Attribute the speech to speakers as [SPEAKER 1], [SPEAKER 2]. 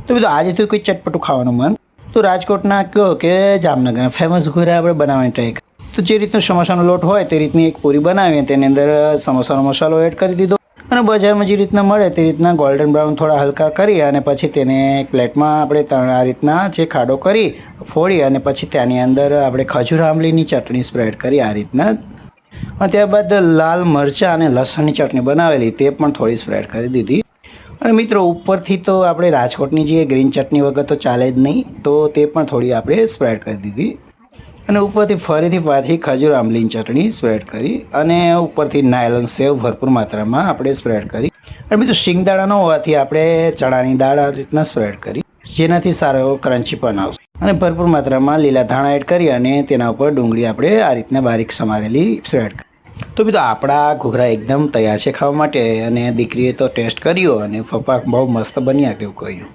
[SPEAKER 1] તો બીજું આજે તો કોઈ ચટપટું ખાવાનું મન તો રાજકોટના કહો કે જામનગરના ફેમસ ઘૂરા આપણે બનાવવાની ટ્રાય કરી. તો જે રીતનો સમોસાનો લોટ હોય તે રીતની એક પૂરી બનાવી તેની અંદર સમોસાનો મસાલો એડ કરી દીધો અને બજારમાં જે રીતના મળે તે રીતના ગોલ્ડન બ્રાઉન થોડા હલકા કરી અને પછી તેને એક પ્લેટમાં આપણે આ રીતના જે ખાડો કરી ફોડી અને પછી ત્યાંની અંદર આપણે ખજૂર આંબલીની ચટણી સ્પ્રેડ કરી આ રીતના અને ત્યારબાદ લાલ મરચાં અને લસણની ચટણી બનાવેલી તે પણ થોડી સ્પ્રેડ કરી દીધી. અને મિત્રો ઉપરથી તો આપણે રાજકોટની જે ગ્રીન ચટણી વગર તો ચાલે જ નહીં, તો તે પણ થોડી આપણે સ્પ્રેડ કરી દીધી અને ઉપરથી ફરીથી પાછી ખજૂર આંબલીની ચટણી સ્પ્રેડ કરી અને ઉપરથી નાયલોન સેવ ભરપૂર માત્રામાં આપણે સ્પ્રેડ કરી અને બીજું શિંગદાણા ન હોવાથી આપણે ચણાની દાળ આ રીતના સ્પ્રેડ કરી જેનાથી સારો એવો ક્રન્ચી પણ આવશે અને ભરપૂર માત્રામાં લીલા ધાણા એડ કરી અને તેના ઉપર ડુંગળી આપણે આ રીતના બારીક સમારેલી સ્પ્રેડ કરી. તો બીજું આપણા ઘૂઘરા એકદમ તૈયાર છે ખાવા માટે અને દીકરીએ તો ટેસ્ટ કર્યો અને પપ્પા બહુ મસ્ત બન્યા તેવું કહ્યું.